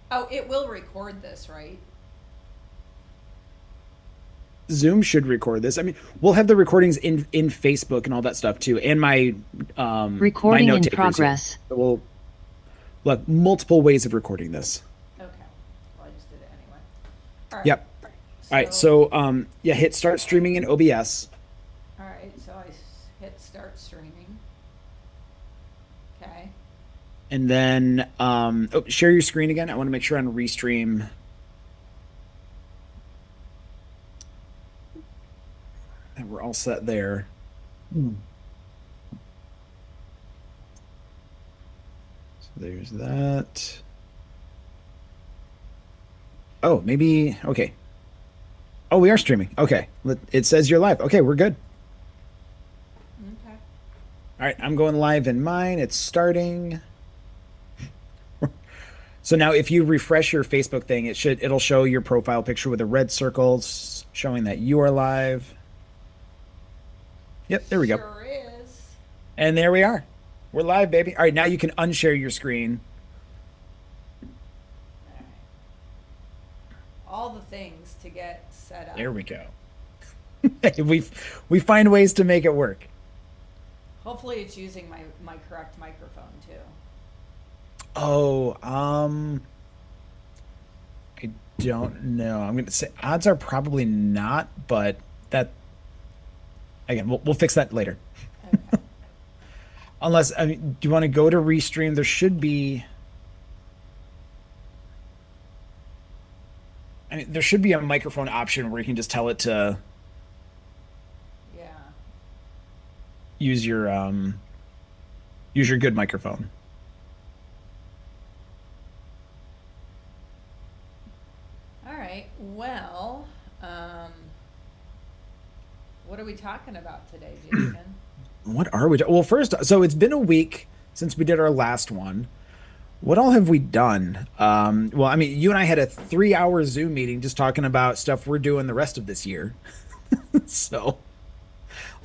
Oh, it will record this, right? Zoom should record this. I mean, we'll have the recordings in Facebook and all that stuff too, and my Recording note in takers here. progress. So we'll have multiple ways of recording this. Okay. Well, I just did it anyway. All right. Yep. All right. So, So yeah, hit start streaming in OBS, all right. So hit start streaming. Okay. and then share your screen again. I want to make sure on Restream that we're all set there. Hmm. So there's that. Oh, maybe okay. Oh, we are streaming. Okay. It says you're live. Okay, we're good. Okay. All right, I'm going live in mine. It's starting. So now if you refresh your Facebook thing, it'll show your profile picture with the red circles showing that you are live. Yep, there we go. Sure is. And there we are. We're live, baby. All right, now you can unshare your screen. All right. All the things to get set up. There we go. We find ways to make it work. Hopefully, it's using my correct microphone too. Oh, I don't know. I'm gonna say odds are probably not, but that again, we'll fix that later. Okay. Unless, I mean, do you want to go to Restream? There should be, I mean, there should be a microphone option where you can just tell it to Yeah. use your good microphone. All right. Well, what are we talking about today, Jason? What are we? Well, first, so it's been a week since we did our last one. What all have we done? Well, I mean, you and I had a 3 hour Zoom meeting just talking about stuff we're doing the rest of this year. So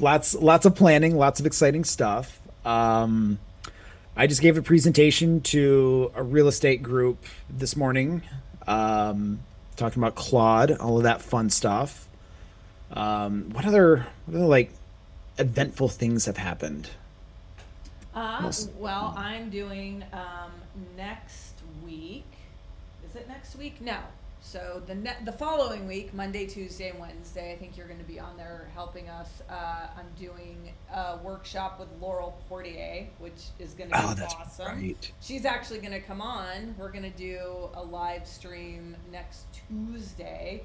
lots of planning, lots of exciting stuff. I just gave a presentation to a real estate group this morning, talking about Claude, all of that fun stuff. What other like eventful things have happened? Well, I'm doing next week. Is it next week? No. So the following week, Monday, Tuesday, and Wednesday, I think you're going to be on there helping us. I'm doing a workshop with Laurel Portier, which is going to be Oh, that's awesome. right. She's actually going to come on. We're going to do a live stream next Tuesday.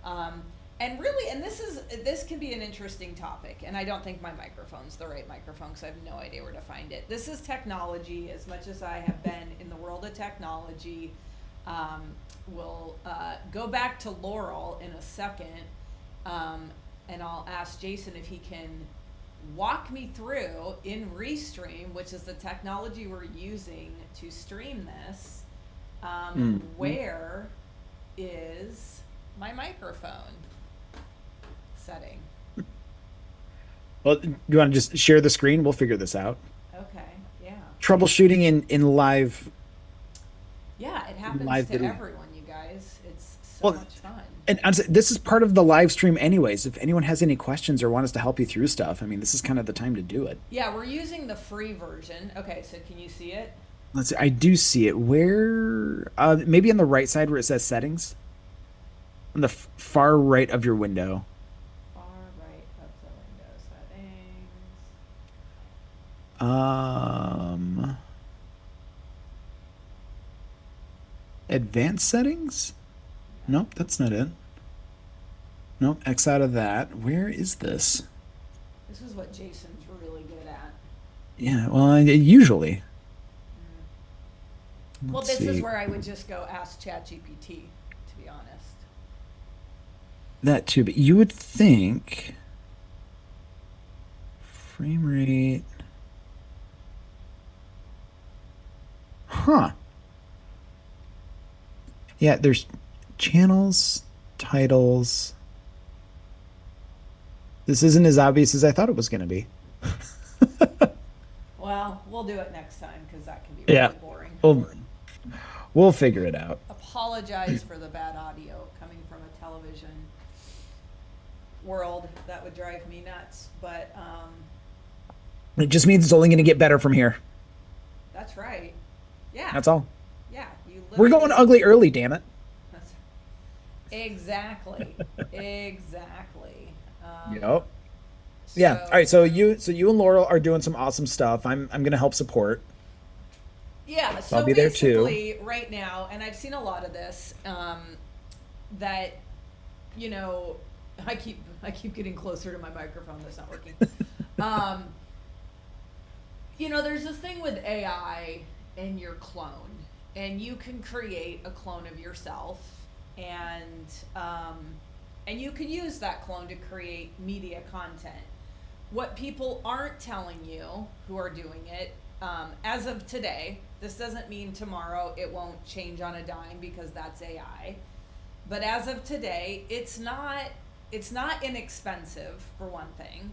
Um, and really, and this can be an interesting topic, and I don't think my microphone's the right microphone because I have no idea where to find it. This is technology. As much as I have been in the world of technology, um, we'll go back to Laurel in a second, um, and I'll ask Jason if he can walk me through in Restream, which is the technology we're using to stream this. Mhm. Where is my microphone setting? Well, do you want to just share the screen? We'll figure this out. Okay, yeah. Troubleshooting in Yeah, it happens live to video. everyone, you guys. It's so Well, much fun. and this is part of the live stream anyways. If anyone has any questions or want us to help you through stuff, I mean, this is kind of the time to do it. Yeah, we're using the free version. Okay, so can you see it? Let's see. I do see it. Where? Maybe on the right side where it says settings, on the far right of your window. Far right of the window settings. Um, Advanced settings? Nope, that's not it. Nope, X out of that. Where is this? This is what Jason's really good at. Yeah, well, usually. Well, Let's this is see. where I would just go ask ChatGPT, to be honest. That too, but you would think frame rate. Huh. Yeah, there's channels, titles. This isn't as obvious as I thought it was going to be. Well, we'll do it next time because that can be Yeah. really boring. Well, We'll figure it out. Apologize for the bad audio coming from a television world. That would drive me nuts. But It just means it's only going to get better from here. that's right. Yeah. That's all. Yeah. You We're literally. going ugly early, damn it. That's, exactly. Exactly. Yep. Yeah. All right. So you and Laurel are doing some awesome stuff. I'm going to help support. Yeah, I'll so be there too. basically, right now, and I've seen a lot of this, that, you know, I keep getting closer to my microphone that's not working. um, you know, there's this thing with AI and your clone, and you can create a clone of yourself, and you can use that clone to create media content. What people aren't telling you who are doing it, as of today, this doesn't mean tomorrow it won't change on a dime because that's AI. But as of today, it's not inexpensive for one thing,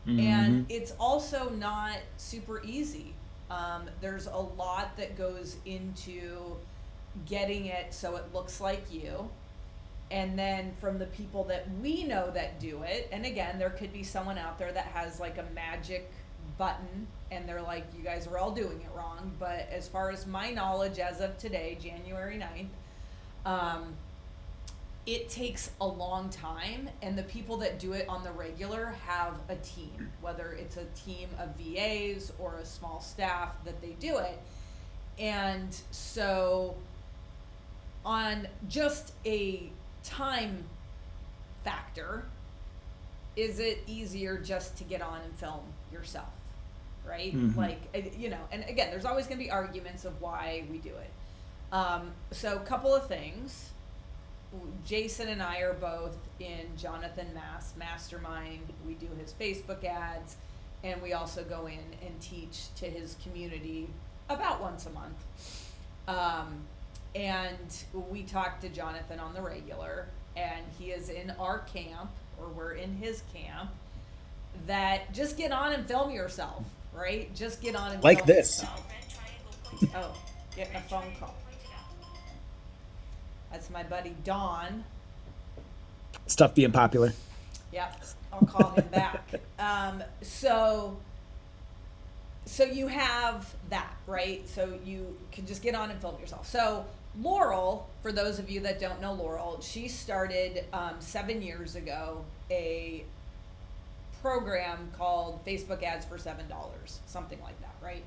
and it's also not super easy. There's a lot that goes into getting it so it looks like you. And then from the people that we know that do it, and again, there could be someone out there that has like a magic button and they're like, you guys are all doing it wrong. But as far as my knowledge, as of today, January 9th, it takes a long time, and the people that do it on the regular have a team, whether it's a team of VAs or a small staff that they do it. And so on just a time factor, is it easier just to get on and film yourself, right? Like, you know, and again, there's always going to be arguments of why we do it. So a couple of things. Jason and I are both in Jonathan Mass Mastermind. We do his Facebook ads, and we also go in and teach to his community about once a month. And we talk to Jonathan on the regular, and he is in our camp, or we're in his camp, that just get on and film yourself, right? Just get on and Like film this. yourself. Oh, getting a phone call. That's my buddy Don. Stuff being popular. Yep, I'll call him back. So you have that, right? So you can just get on and film yourself. So Laurel, for those of you that don't know Laurel, she started 7 years ago a program called Facebook Ads for $7, something like that, right?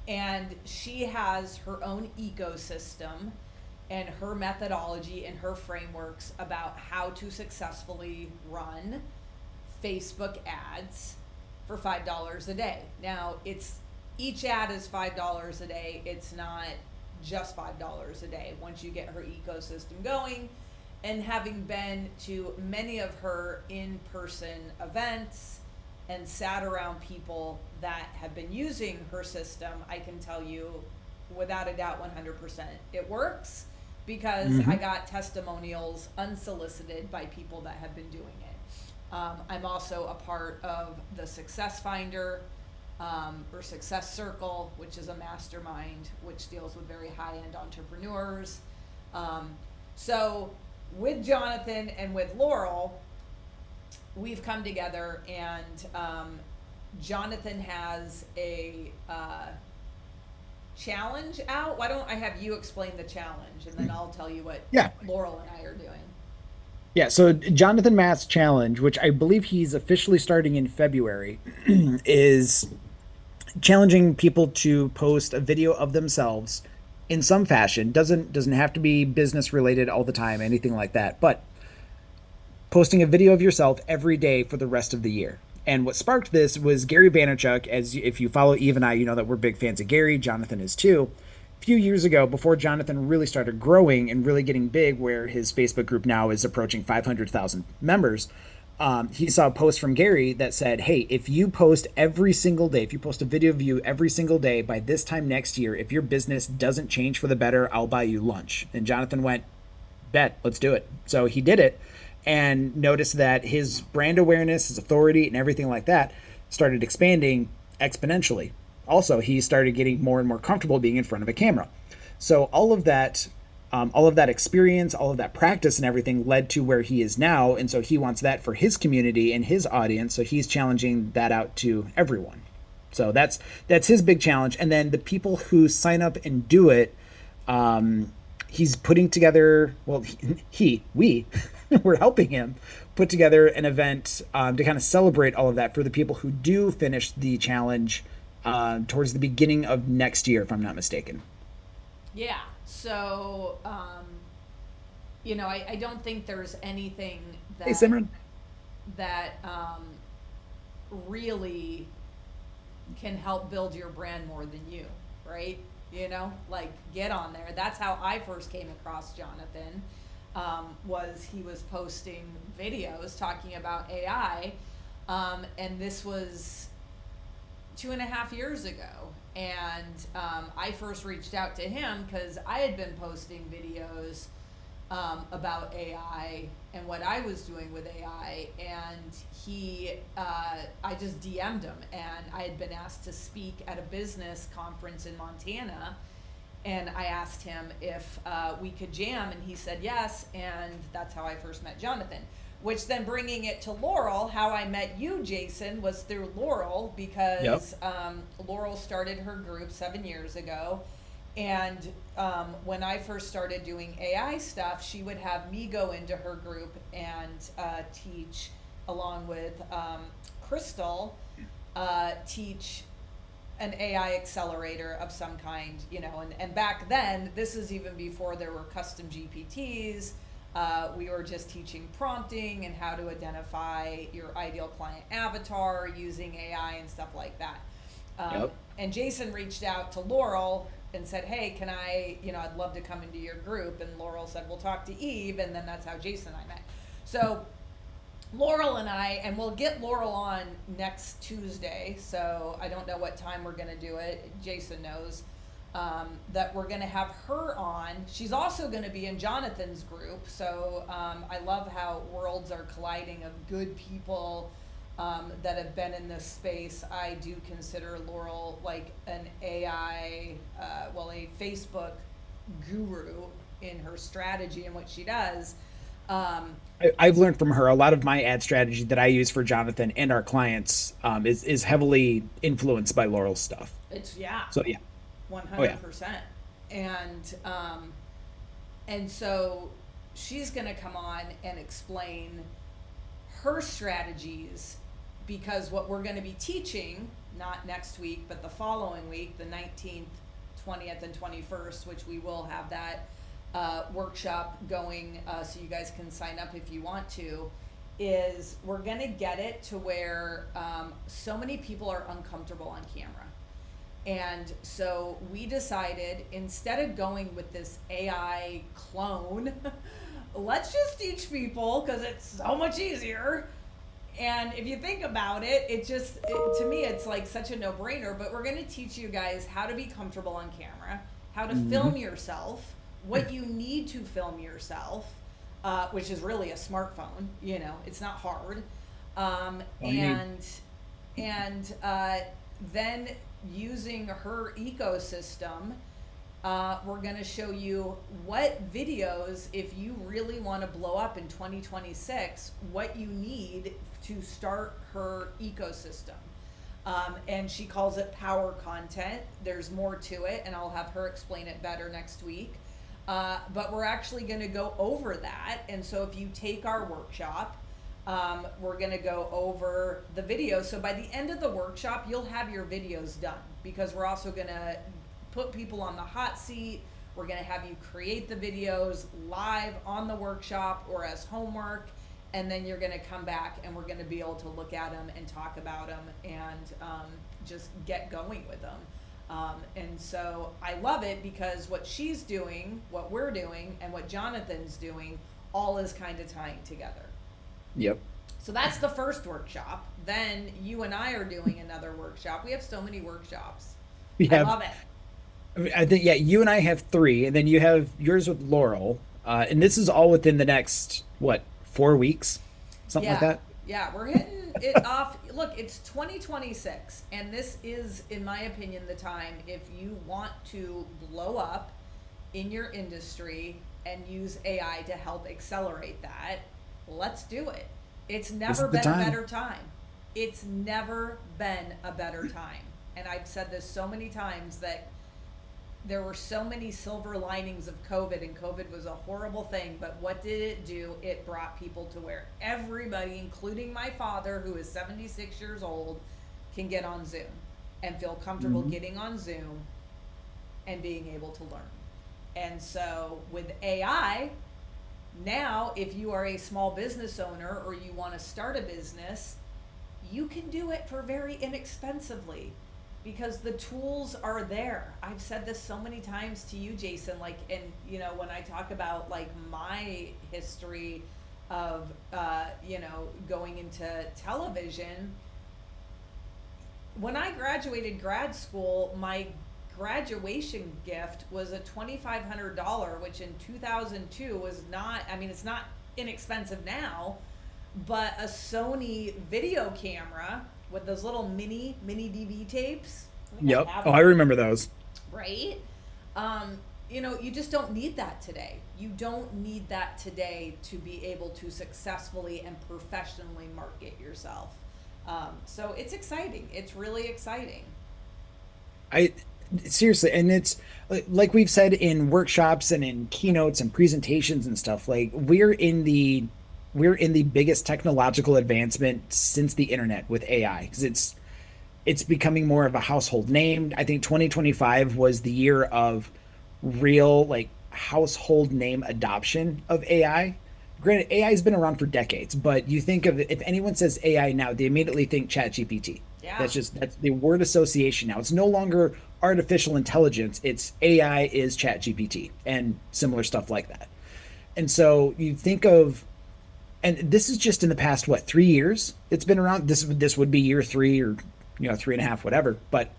And she has her own ecosystem and her methodology and her frameworks about how to successfully run Facebook ads for $5 a day. Now, each ad is $5 a day. It's not just $5 a day. Once you get her ecosystem going, and having been to many of her in-person events and sat around people that have been using her system, I can tell you without a doubt 100% it works, because I got testimonials unsolicited by people that have been doing it. I'm also a part of the Success Finder, or Success Circle, which is a mastermind which deals with very high-end entrepreneurs. So with Jonathan and with Laurel, we've come together, and Jonathan has a challenge out. Why don't I have you explain the challenge, and then I'll tell you what Laurel and I are doing. Yeah, so Jonathan Mass Challenge, which I believe he's officially starting in February, is challenging people to post a video of themselves in some fashion. Doesn't have to be business related all the time, anything like that, but posting a video of yourself every day for the rest of the year. And what sparked this was Gary Vaynerchuk. As if you follow Eve and I, you know that we're big fans of Gary. Jonathan is too. A few years ago, before Jonathan really started growing and really getting big, where his Facebook group now is approaching 500,000 members, he saw a post from Gary that said, hey, if you post every single day, if you post a video of you every single day by this time next year, if your business doesn't change for the better, I'll buy you lunch. And Jonathan went, bet, let's do it. So he did it, and noticed that his brand awareness, his authority, and everything like that started expanding exponentially. Also, he started getting more and more comfortable being in front of a camera. So all of that experience, all of that practice and everything led to where he is now. And so he wants that for his community and his audience. So he's challenging that out to everyone. So that's his big challenge. And then the people who sign up and do it, he's putting together, well, we we're helping him put together an event to kind of celebrate all of that for the people who do finish the challenge towards the beginning of next year, if I'm not mistaken. Yeah. So, I don't think there's anything Hey, Simran. that really can help build your brand more than you, right? Like get on there. That's how I first came across Jonathan. Was he was posting videos talking about AI, and this was 2.5 years ago. And I first reached out to him because I had been posting videos about AI and what I was doing with AI, and I just DM'd him, and I had been asked to speak at a business conference in Montana, and I asked him if we could jam, and he said yes, and that's how I first met Jonathan. Which then bringing it to Laurel, how I met you, Jason, was through Laurel because Laurel started her group 7 years ago. And when I first started doing AI stuff, she would have me go into her group and teach, along with Crystal, teach an AI accelerator of some kind, and back then, this is even before there were custom GPTs. We were just teaching prompting and how to identify your ideal client avatar using AI and stuff like that. And Jason reached out to Laurel and said, hey, can I'd love to come into your group. And Laurel said, we'll talk to Eve. And then that's how Jason and I met. So Laurel and we'll get Laurel on next Tuesday. So I don't know what time we're going to do it. Jason knows. That we're going to have her on. She's also going to be in Jonathan's group. So I love how worlds are colliding of good people that have been in this space. I do consider Laurel like an AI, a Facebook guru in her strategy and what she does. I've learned from her a lot of my ad strategy that I use for Jonathan and our clients is heavily influenced by Laurel's stuff. So yeah. 100%. And so she's going to come on and explain her strategies, because what we're going to be teaching, not next week, but the following week, the 19th, 20th, and 21st, which we will have that workshop going, so you guys can sign up if you want to, is we're going to get it to where so many people are uncomfortable on camera. And so we decided, instead of going with this AI clone, let's just teach people, because it's so much easier. And if you think about it, to me, it's like such a no-brainer. But we're going to teach you guys how to be comfortable on camera, how to film yourself, what you need to film yourself, which is really a smartphone. It's not hard. Then using her ecosystem, we're going to show you what videos, if you really want to blow up in 2026, what you need to start her ecosystem. And she calls it power content. There's more to it, and I'll have her explain it better next week. But we're actually going to go over that. And so if you take our workshop, we're going to go over the videos. So by the end of the workshop, you'll have your videos done, because we're also going to put people on the hot seat. We're going to have you create the videos live on the workshop or as homework. And then you're going to come back and we're going to be able to look at them and talk about them and just get going with them. And so I love it, because what she's doing, what we're doing, and what Jonathan's doing, all is kind of tying together. Yep. So that's the first workshop. Then you and I are doing another workshop. We have so many workshops. I love it. I think, you and I have 3, and then you have yours with Laurel. And this is all within the next, 4 weeks? Something like that? Yeah, we're hitting it off. Look, it's 2026, and this is, in my opinion, the time, if you want to blow up in your industry and use AI to help accelerate that, let's do it. It's never the been a time. better time. It's never been a better time. And I've said this so many times that there were so many silver linings of COVID, and COVID was a horrible thing, but what did it do? It brought people to where everybody, including my father, who is 76 years old, can get on Zoom and feel comfortable getting on Zoom and being able to learn. And so with AI, now if you are a small business owner or you want to start a business, you can do it for very inexpensively because the tools are there. I've said this so many times to you, Jason, like, and you know, when I talk about like my history of, going into television, when I graduated grad school, my graduation gift was a $2,500, which in 2002 was not, I mean, it's not inexpensive now, but a Sony video camera with those little mini DV tapes. I think I Yep. have Oh, one. I remember those. Right? You just don't need that today. You don't need that today to be able to successfully and professionally market yourself. So it's exciting. It's really exciting. I seriously, and it's like we've said in workshops and in keynotes and presentations and stuff, like we're in the biggest technological advancement since the internet with AI because it's becoming more of a household name. I think 2025 was the year of real like household name adoption of AI. Granted, AI has been around for decades, but you think of if anyone says AI now, they immediately think ChatGPT. Yeah. That's the word association now. It's no longer artificial intelligence. It's AI is ChatGPT and similar stuff like that. And so you think of, and this is just in the past what 3 years it's been around. This would be year three or 3.5, whatever. But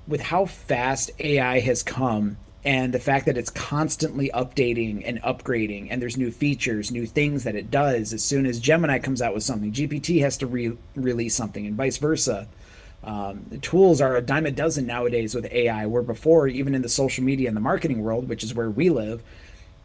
with how fast AI has come and the fact that it's constantly updating and upgrading and there's new features, new things that it does. As soon as Gemini comes out with something, GPT has to release something and vice versa. The tools are a dime a dozen nowadays with AI, where before, even in the social media and the marketing world, which is where we live,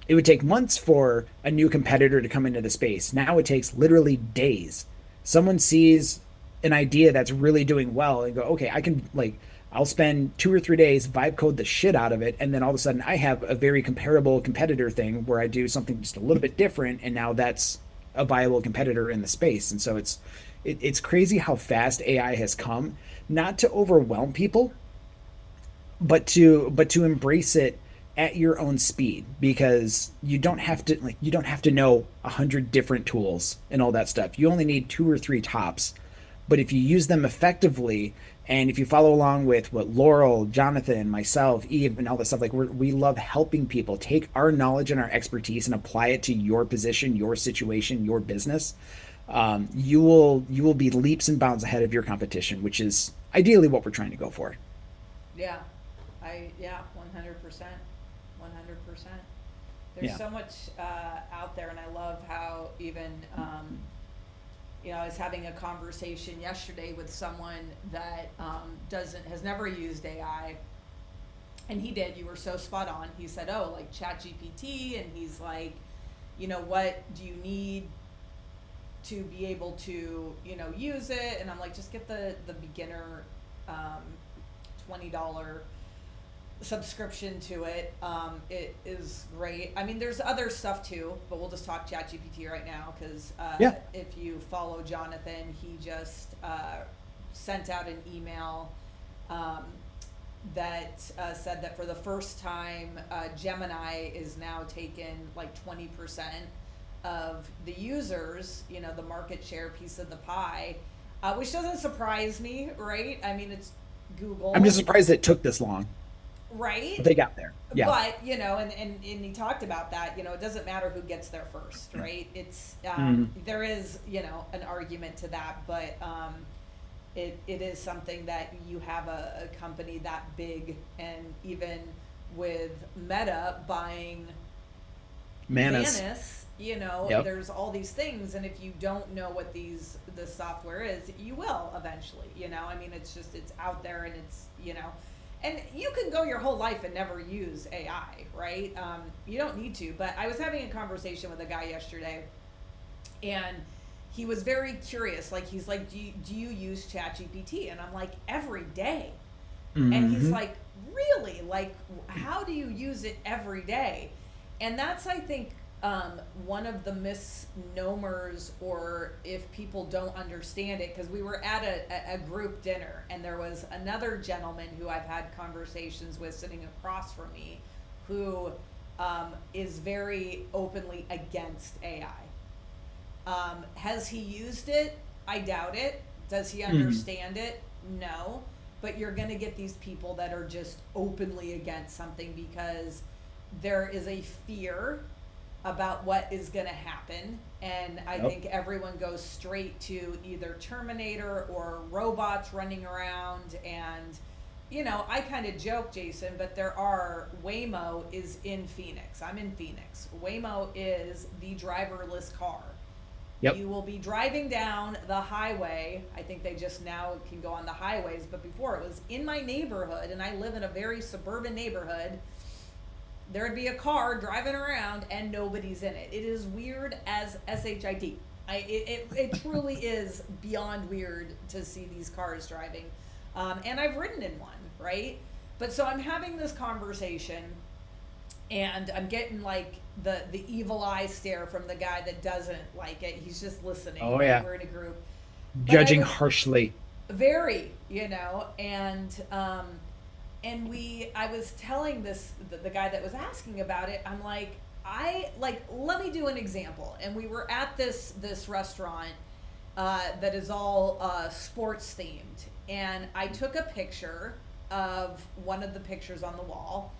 it would take months for a new competitor to come into the space. Now it takes literally days. Someone sees an idea that's really doing well and go, okay, I can like I'll spend 2 or 3 days, vibe code the shit out of it, and then all of a sudden I have a very comparable competitor thing where I do something just a little bit different, and now that's a viable competitor in the space. And so it's crazy how fast AI has come, not to overwhelm people, but to embrace it at your own speed, because you don't have to know 100 different tools and all that stuff. You only need two or three tops, but if you use them effectively, and if you follow along with what Laurel, Jonathan, myself, Eve, and all this stuff, like we love helping people take our knowledge and our expertise and apply it to your position, your situation, your business. You will be leaps and bounds ahead of your competition, which is ideally what we're trying to go for. Yeah. 100%. 100%. There's Yeah. so much out there, and I love how even, I was having a conversation yesterday with someone that has never used AI, and he did. You were so spot on. He said, "Oh, like ChatGPT," and he's like, "What do you need to be able to, use it?" And I'm like, "Just get the beginner $20 subscription to it. It is great. I mean, there's other stuff too, but we'll just talk ChatGPT right now because Yeah. if you follow Jonathan, he just sent out an email that said that for the first time, Gemini is now taken like 20% of the users, the market share piece of the pie, which doesn't surprise me, right? I mean, it's Google. I'm just surprised it took this long, Right? but they got there. Yeah. But, and he talked about that, it doesn't matter who gets there first, right? It's, there is, an argument to that, but it is something that you have a company that big, and even with Meta buying Manus. Yep. there's all these things, and if you don't know what the software is, you will eventually, I mean, it's out there, and it's, and you can go your whole life and never use AI, right? You don't need to. But I was having a conversation with a guy yesterday, and he was very curious. Like, he's like, do you use ChatGPT? And I'm like, every day. And he's like, really? Like, how do you use it every day? And that's, I think, one of the misnomers, or if people don't understand it, because we were at a group dinner, and there was another gentleman who I've had conversations with sitting across from me, who is very openly against AI. Has he used it? I doubt it. Does he understand it? No. But you're going to get these people that are just openly against something because there is a fear about what is going to happen. And I think everyone goes straight to either Terminator or robots running around. And, you know, I kind of joke, Jason, but Waymo is in Phoenix. I'm in Phoenix. Waymo is the driverless car. Yep. You will be driving down the highway. I think they just now can go on the highways, but before it was in my neighborhood, and I live in a very suburban neighborhood. There would be a car driving around and nobody's in it. It is weird as SHIT. It truly is beyond weird to see these cars driving. And I've ridden in one, right? But so I'm having this conversation, and I'm getting like the evil eye stare from the guy that doesn't like it. He's just listening. Oh, yeah. We're in a group. Judging harshly. Very, you know, and I was telling the guy that was asking about it, I'm like, let me do an example. And we were at this restaurant that is all sports themed. And I took a picture of one of the pictures on the wall.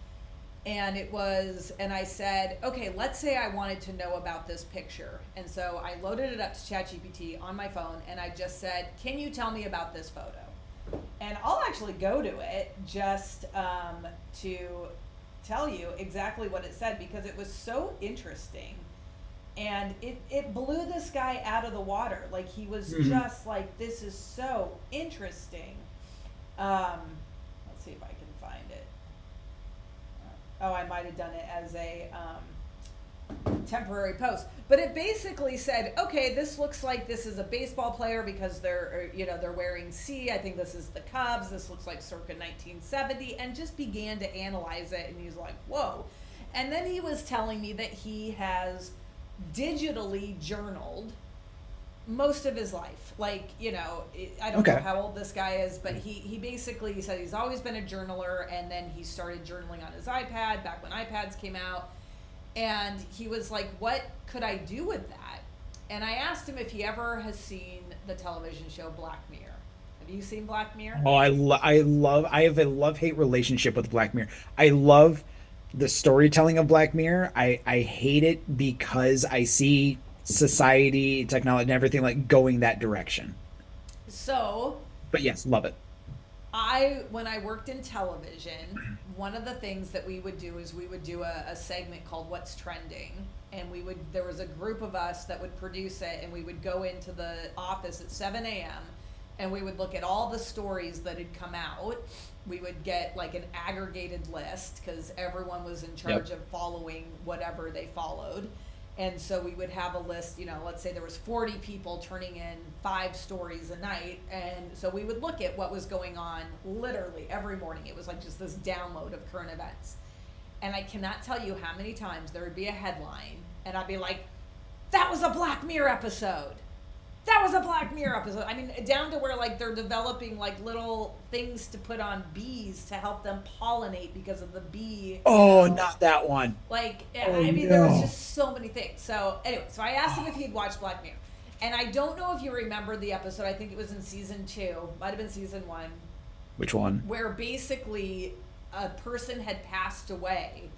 And I said, okay, let's say I wanted to know about this picture. And so I loaded it up to ChatGPT on my phone, and I just said, can you tell me about this photo? And I'll actually go to it just to tell you exactly what it said, because it was so interesting. And it blew this guy out of the water. Like, he was just like, this is so interesting. Let's see if I can find it. Oh, I might have done it as a temporary post, but it basically said, okay, this looks like this is a baseball player because they're wearing C. I think this is the Cubs. This looks like circa 1970, and just began to analyze it. And he's like, whoa. And then he was telling me that he has digitally journaled most of his life. Like, you know, I don't know how old this guy is, but he basically said he's always been a journaler, and then he started journaling on his iPad back when iPads came out. And he was like, what could I do with that? And I asked him if he ever has seen the television show Black Mirror. Have you seen Black Mirror? Oh, I have a love-hate relationship with Black Mirror. I love the storytelling of Black Mirror. I hate it because I see society, technology, and everything like going that direction. So, but yes, love it. When I worked in television, one of the things that we would do is we would do a segment called What's Trending. And there was a group of us that would produce it, and we would go into the office at 7 a.m. and we would look at all the stories that had come out. We would get like an aggregated list because everyone was in charge of following whatever they followed. And so we would have a list, you know, let's say there was 40 people turning in 5 stories a night. And so we would look at what was going on literally every morning. It was like just this download of current events. And I cannot tell you how many times there would be a headline and I'd be like, that was a Black Mirror episode. That was a Black Mirror episode. I mean, down to where like they're developing like little things to put on bees to help them pollinate because of the bee. Oh, not that one. Like, I mean, there was just so many things. So anyway, so I asked him if he'd watched Black Mirror. And I don't know if you remember the episode. I think it was in season 2. Might have been season 1. Which one? Where basically a person had passed away,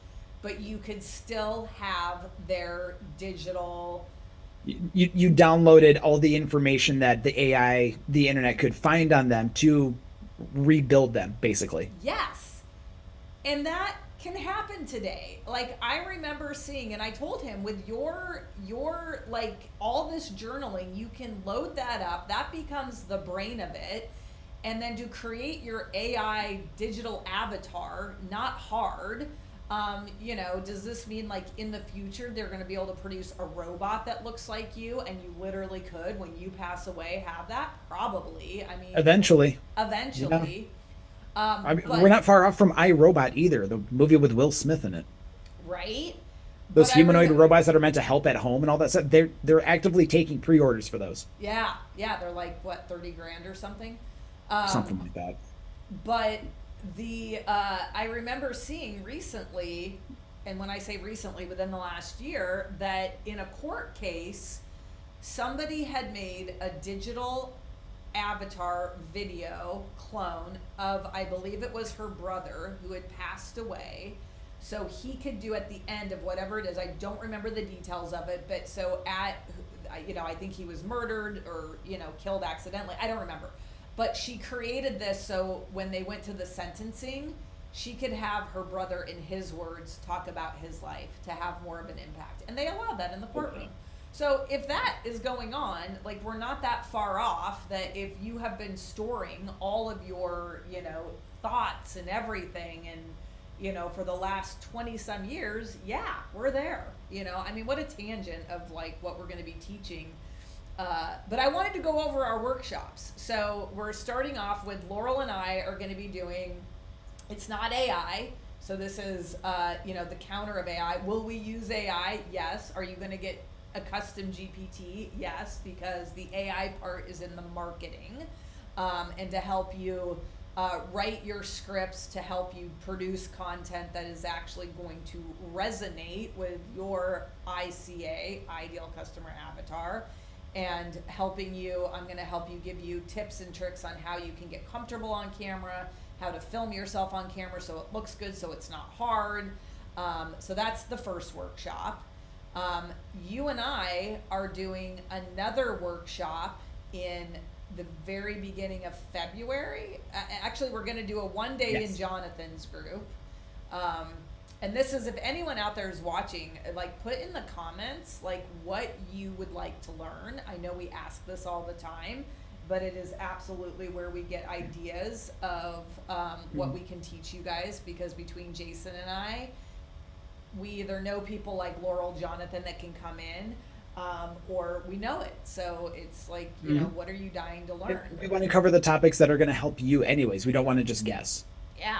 but you could still have their digital... You downloaded all the information that the AI, the internet could find on them to rebuild them, basically. Yes. And that can happen today. Like, I remember seeing, and I told him, with your like all this journaling, you can load that up. That becomes the brain of it. and then to create your AI digital avatar, not hard. Does this mean like in the future they're going to be able to produce a robot that looks like you and you literally could, when you pass away, have that? Probably. I mean, Eventually. Yeah. eventually. I mean, we're But, not far off from iRobot either, the movie with Will Smith in it. right? Those But I humanoid remember, robots that are meant to help at home and all that stuff, they're actively taking pre-orders for those. yeah, yeah, they're like, what, 30 grand or something? Um, Something like that. but I remember seeing recently, and when I say recently, within the last year, that in a court case, somebody had made a digital avatar video clone of, I believe it was her brother who had passed away. So he could do at the end of whatever it is, I don't remember the details of it, but so I think he was murdered or, killed accidentally. I don't remember. But she created this so when they went to the sentencing, she could have her brother, in his words, talk about his life to have more of an impact. And they allowed that in the courtroom. So if that is going on, like, we're not that far off, that if you have been storing all of your, thoughts and everything and, for the last 20 some years, yeah, we're there. I mean, what a tangent of like what we're going to be teaching. But I wanted to go over our workshops. So we're starting off with Laurel and I are going to be doing, it's not AI. So this is, the counter of AI. Will we use AI? Yes. Are you going to get a custom GPT? Yes, because the AI part is in the marketing, and to help you write your scripts, to help you produce content that is actually going to resonate with your ICA, ideal customer avatar, and I'm going to help you, give you tips and tricks on how you can get comfortable on camera, how to film yourself on camera so it looks good, so it's not hard. So that's the first workshop. You and I are doing another workshop in the very beginning of February. Actually, we're going to do a one-day in Yes. Jonathan's group. And this is, if anyone out there is watching, like, put in the comments, like, what you would like to learn. I know we ask this all the time, but it is absolutely where we get ideas of what we can teach you guys, because between Jason and I, we either know people like Laurel, Jonathan that can come in, or we know it. So it's like, what are you dying to learn? We want to cover the topics that are going to help you anyways. We don't want to just guess. Yeah.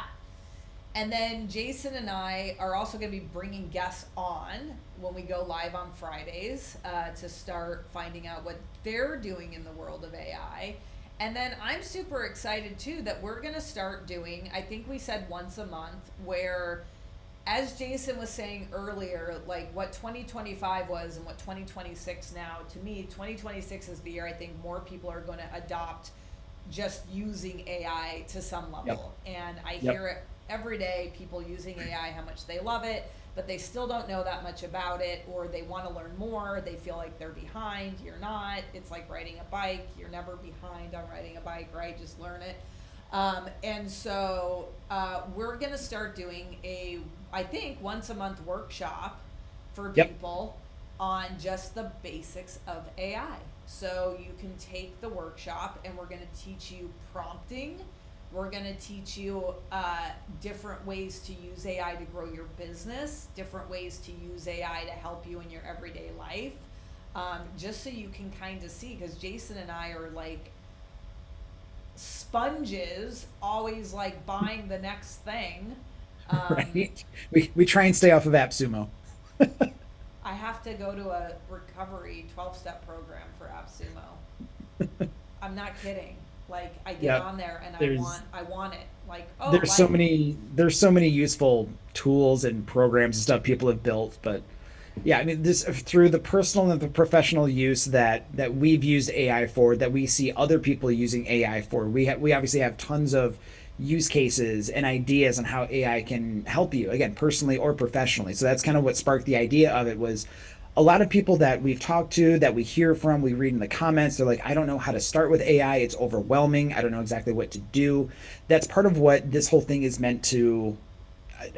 And then Jason and I are also going to be bringing guests on when we go live on Fridays, to start finding out what they're doing in the world of AI. And then I'm super excited too that we're going to start doing, I think we said once a month, where, as Jason was saying earlier, like what 2025 was and what 2026 now, to me, 2026 is the year I think more people are going to adopt just using AI to some level. Yep. And I Yep. hear it every day, people using AI, how much they love it, but they still don't know that much about it, or they want to learn more. They feel like they're behind. You're not. It's like riding a bike. You're never behind on riding a bike, right? Just learn it. And so we're going to start doing I think, once a month workshop for Yep. people on just the basics of AI. So you can take the workshop and we're going to teach you prompting. We're going to teach you different ways to use AI to grow your business, different ways to use AI to help you in your everyday life, just so you can kind of see, because Jason and I are like sponges, always like buying the next thing. Right? We try and stay off of AppSumo. I have to go to a recovery 12-step program for AppSumo. I'm not kidding. Like, I get Yeah. on there and There's I want it. Like, oh, there's so many useful tools and programs and stuff people have built, but yeah, I mean, this through the personal and the professional use that we've used AI for, that we see other people using AI for. We obviously have tons of use cases and ideas on how AI can help you, again, personally or professionally. So that's kind of what sparked the idea of it. Was a lot of people that we've talked to, that we hear from, we read in the comments, they're like, I don't know how to start with AI. It's overwhelming. I don't know exactly what to do. That's part of what this whole thing is meant to,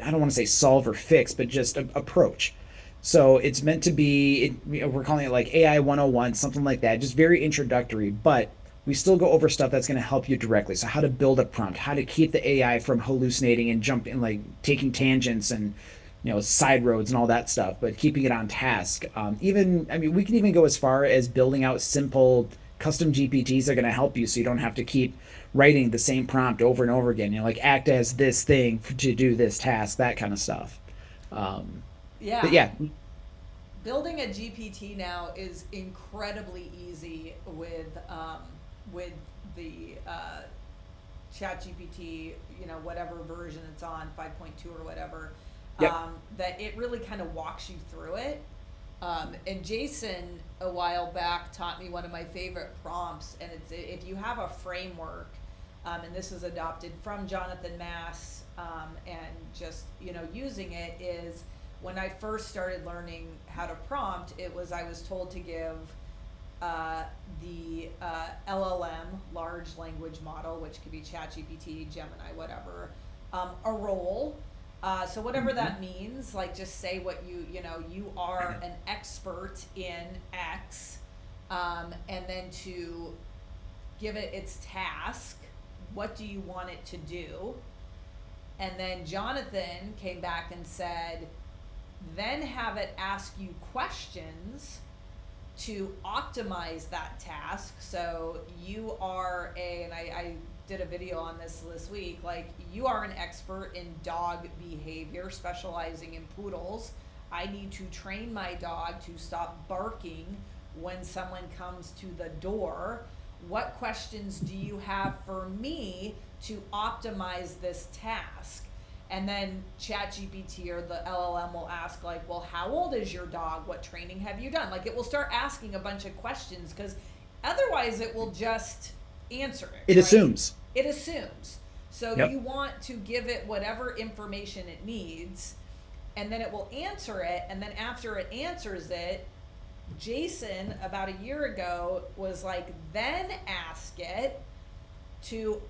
I don't want to say solve or fix, but just approach. So it's meant to be, we're calling it like AI 101, something like that, just very introductory. But we still go over stuff that's going to help you directly. So how to build a prompt, how to keep the AI from hallucinating and jumping, like taking tangents and side roads and all that stuff, but keeping it on task. Even, I mean, we can even go as far as building out simple custom GPTs that are going to help you, so you don't have to keep writing the same prompt over and over again. Like act as this thing to do this task, that kind of stuff. Um, but Yeah. yeah, Building a GPT now is incredibly easy with the Chat GPT, whatever version it's on, 5.2 or whatever. yep, That it really kind of walks you through it. And Jason a while back taught me one of my favorite prompts, and it's if you have a framework, and this is adopted from Jonathan Mass, and just using it is when I first started learning how to prompt, I was told to give the LLM, large language model, which could be ChatGPT, Gemini, whatever, a role. So whatever that means, like just say what you are an expert in X, and then to give it its task. What do you want it to do? And then Jonathan came back and said, then have it ask you questions to optimize that task. So you are and I did a video on this week, like you are an expert in dog behavior, specializing in poodles. I need to train my dog to stop barking when someone comes to the door. What questions do you have for me to optimize this task? And then ChatGPT or the LLM will ask, like, well, how old is your dog? What training have you done? Like, it will start asking a bunch of questions, because otherwise it will just answer it. it Right? assumes. It assumes. So Yep. you want to give it whatever information it needs, and then it will answer it. And then after it answers it, Jason, about a year ago, was like, then ask it to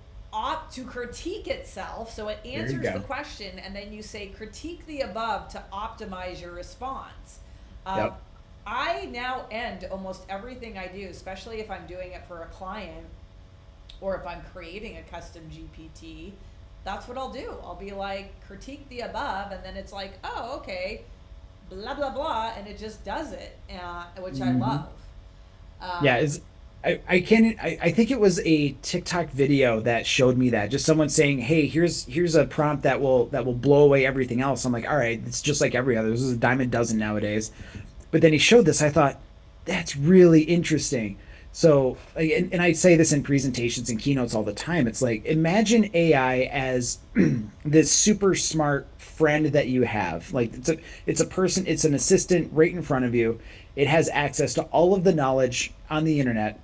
to critique itself. So it There you answers the go. question, and then you say critique the above to optimize your response. Um, Yep. I now end almost everything I do, especially if I'm doing it for a client or if I'm creating a custom GPT. That's what I'll do. I'll be like, critique the above, and then it's like, oh, okay, blah blah blah, and it just does it, which I hmm love. Yeah, Um, is I can't I think it was a TikTok video that showed me that. Just someone saying, "Hey, here's a prompt that will blow away everything else." I'm like, "All right, it's just like every other. This is a dime a dozen nowadays." But then he showed this. I thought, that's really interesting. So, like, and I say this in presentations and keynotes all the time. It's like, imagine AI as this super smart friend that you have. Like, it's a person, it's an assistant right in front of you. It has access to all of the knowledge on the internet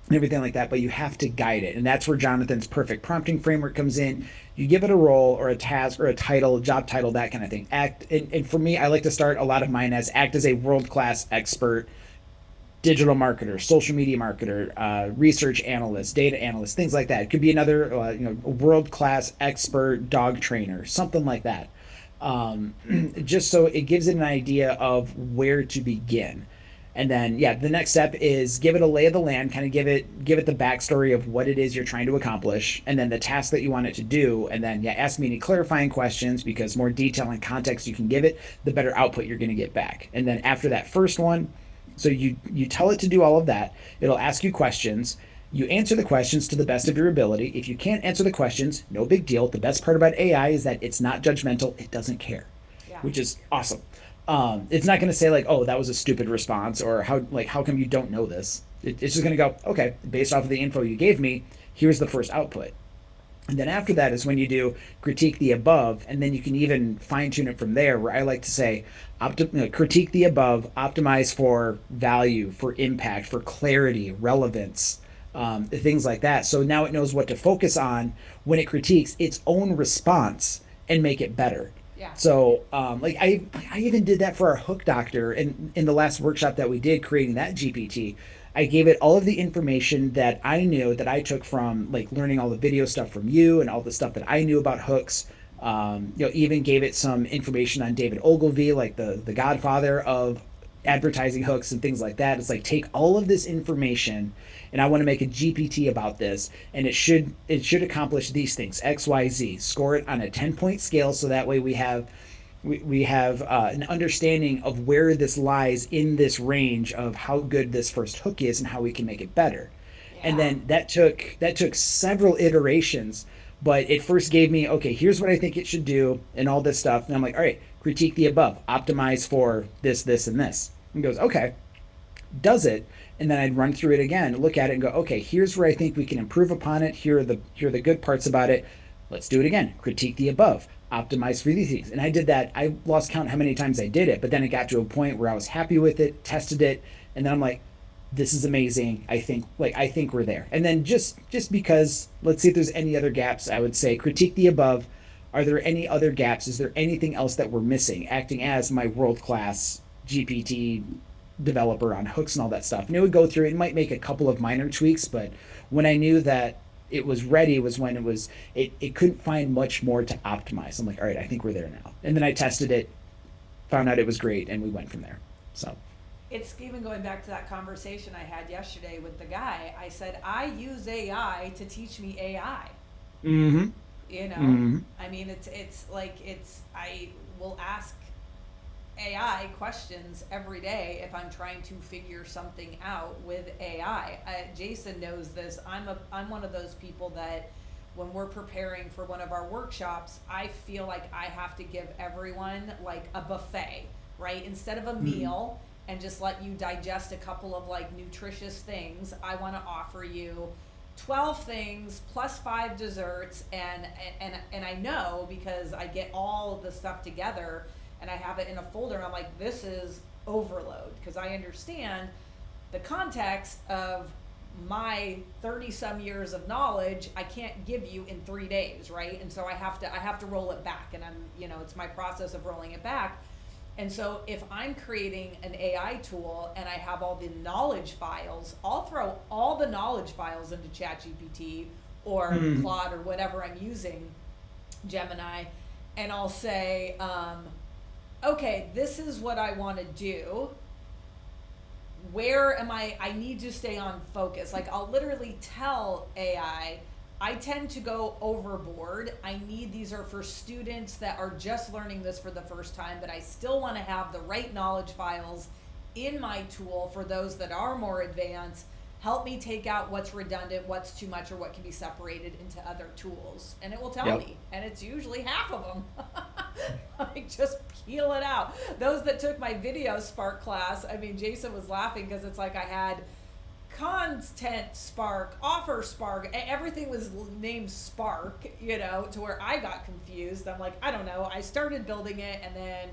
and everything like that, but you have to guide it. And that's where Jonathan's perfect prompting framework comes in. You give it a role or a task or a title, job title, that kind of thing. And for me, I like to start a lot of mine as act as a world class expert digital marketer, social media marketer, research analyst, data analyst, things like that. It could be another, world class expert dog trainer, something like that. Um, just so it gives it an idea of where to begin. And then, yeah, the next step is give it a lay of the land, kind of give it the backstory of what it is you're trying to accomplish, and then the task that you want it to do. And then, yeah, ask me any clarifying questions, because more detail and context you can give it, the better output you're going to get back. And then after that first one, so you tell it to do all of that. It'll ask you questions. You answer the questions to the best of your ability. If you can't answer the questions, no big deal. The best part about AI is that it's not judgmental. It doesn't care, yeah. which is awesome. It's not going to say like, "Oh, that was a stupid response," or how come you don't know this?" It's just going to go, "Okay, based off of the info you gave me, here's the first output." And then after that is when you do critique the above, and then you can even fine tune it from there. Where I like to say, critique the above, optimize for value, for impact, for clarity, relevance, things like that. So now it knows what to focus on when it critiques its own response and make it better. Yeah. So, like I even did that for our hook doctor in the last workshop that we did creating that GPT. I gave it all of the information that I knew that I took from like learning all the video stuff from you and all the stuff that I knew about hooks. Even gave it some information on David Ogilvy, like the godfather of advertising hooks and things like that. It's like, take all of this information and I want to make a GPT about this, and it should accomplish these things, XYZ. Score it on a 10-point scale, so that way we have an understanding of where this lies in this range of how good this first hook is and how we can make it better. And Yeah. then that took several iterations, but it first gave me, okay, here's what I think it should do and all this stuff. And I'm like, all right, critique the above, optimize for this, and this. And goes, okay, does it. And then I'd run through it again, look at it and go, okay, here's where I think we can improve upon it. Here are the good parts about it. Let's do it again. Critique the above, optimize for these things. And I did that. I lost count how many times I did it, but then it got to a point where I was happy with it, tested it, and then I'm like, this is amazing. I think we're there. And then just because, let's see if there's any other gaps. I would say critique the above. Are there any other gaps? Is there anything else that we're missing? Acting as my world class GPT developer on hooks and all that stuff. And it would go through. It might make a couple of minor tweaks, but when I knew that it was ready was when it couldn't find much more to optimize. I'm like, all right, I think we're there now. And then I tested it, found out it was great, and we went from there. So. It's even going back to that conversation I had yesterday with the guy. I said, I use AI to teach me AI. Mm-hmm. You know, Mm-hmm. I mean, I will ask AI questions every day if I'm trying to figure something out with AI. Jason knows this. I'm one of those people that when we're preparing for one of our workshops, I feel like I have to give everyone like a buffet, right? Instead of a meal and just let you digest a couple of like nutritious things, I want to offer you 12 things plus 5 desserts, and I know because I get all of the stuff together and I have it in a folder, and I'm like, this is overload, because I understand the context of my 30 some years of knowledge I can't give you in 3 days, right? And so I have to roll it back, and it's my process of rolling it back. And so if I'm creating an AI tool and I have all the knowledge files, I'll throw all the knowledge files into ChatGPT or Claude or whatever I'm using, Gemini, and I'll say, okay, this is what I want to do. Where am I need to stay on focus. Like, I'll literally tell AI, I tend to go overboard. These are for students that are just learning this for the first time, but I still want to have the right knowledge files in my tool for those that are more advanced. Help me take out what's redundant, what's too much, or what can be separated into other tools. And it will tell Yep. me. And it's usually half of them. Like, just peel it out. Those that took my video Spark class, I mean, Jason was laughing because it's like I had content Spark, offer Spark, everything was named Spark, to where I got confused. I'm like, I don't know. I started building it, and then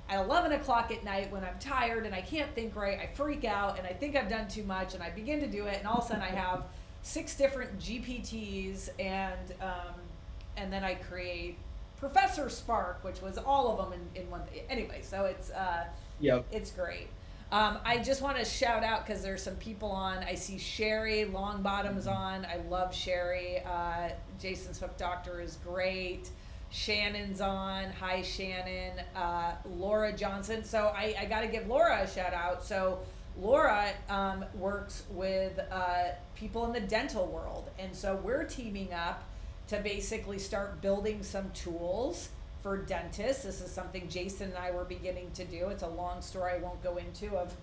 at 11 o'clock at night when I'm tired and I can't think right, I freak out and I think I've done too much, and I begin to do it, and all of a sudden I have 6 different GPTs, and then I create Professor Spark, which was all of them in one. Anyway, so Yep. it's great. I just want to shout out because there's some people on. I see Sherry Longbottom's on. I love Sherry. Jason's Hook Doctor is great. Shannon's on. Hi, Shannon. Laura Johnson. So I got to give Laura a shout out. So Laura works with people in the dental world. And so we're teaming up to basically start building some tools for dentists. This is something Jason and I were beginning to do. It's a long story I won't go into of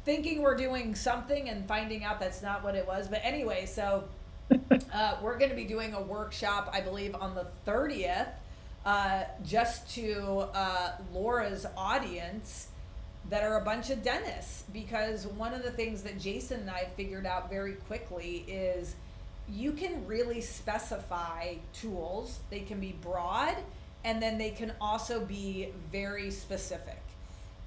thinking we're doing something and finding out that's not what it was. But anyway, so we're going to be doing a workshop, I believe, on the 30th, just to Laura's audience that are a bunch of dentists. Because one of the things that Jason and I figured out very quickly is you can really specify tools. They can be broad, and then they can also be very specific.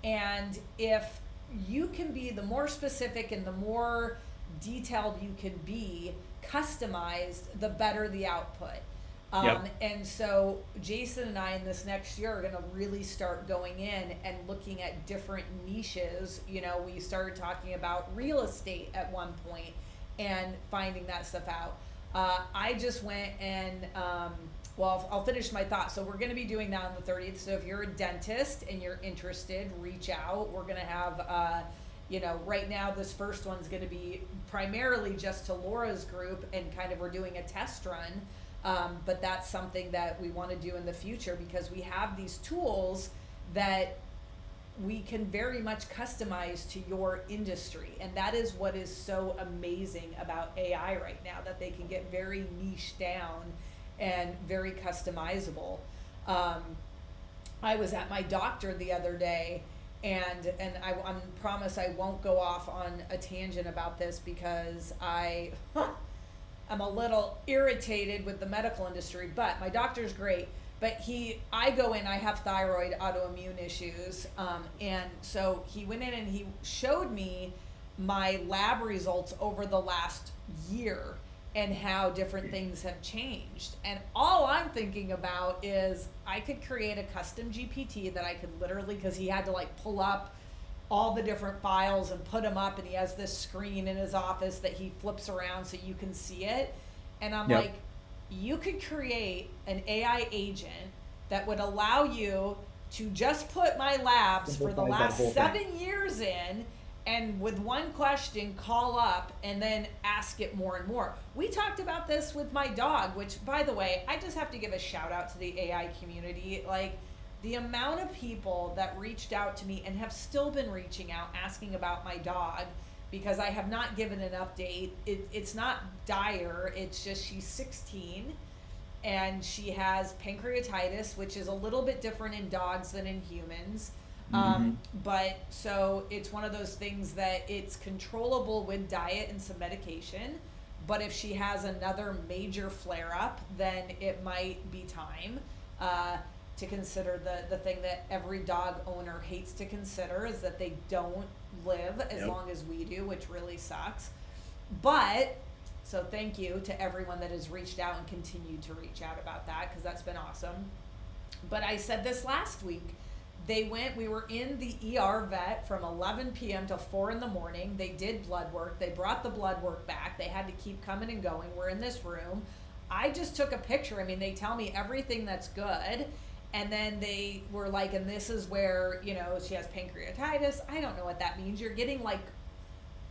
And if you can be, the more specific and the more detailed you can be, customized, the better the output. Yep. And so Jason and I in this next year are going to really start going in and looking at different niches. We started talking about real estate at one point and finding that stuff out. I just went and well, I'll finish my thought. So we're going to be doing that on the 30th. So if you're a dentist and you're interested, reach out. We're going to have, right now this first one's going to be primarily just to Laura's group, and kind of we're doing a test run. But that's something that we want to do in the future, because we have these tools that we can very much customize to your industry. And that is what is so amazing about AI right now, that they can get very niche down and very customizable. I was at my doctor the other day, and I promise I won't go off on a tangent about this, because I'm a little irritated with the medical industry, but my doctor's great. But I go in, I have thyroid autoimmune issues, and so he went in and he showed me my lab results over the last year and how different things have changed. And all I'm thinking about is I could create a custom GPT that I could literally, because he had to like pull up all the different files and put them up, and he has this screen in his office that he flips around so you can see it. And I'm Yep. like, you could create an AI agent that would allow you to just put my labs for the Simplifies that last whole thing. 7 years in, and with one question call up and then ask it more and more. We talked about this with my dog, which, by the way, I just have to give a shout out to the AI community. Like, the amount of people that reached out to me and have still been reaching out asking about my dog, because I have not given an update. It's not dire, it's just she's 16 and she has pancreatitis, which is a little bit different in dogs than in humans. But so it's one of those things that it's controllable with diet and some medication. But if she has another major flare up, then it might be time to consider the thing that every dog owner hates to consider, is that they don't live as Yep. long as we do, which really sucks. But so thank you to everyone that has reached out and continued to reach out about that, because that's been awesome. But I said this last week. We were in the ER vet from 11 p.m. to 4 in the morning. They did blood work. They brought the blood work back. They had to keep coming and going. We're in this room. I just took a picture. I mean, they tell me everything that's good. And then they were like, and this is where, she has pancreatitis. I don't know what that means. You're getting like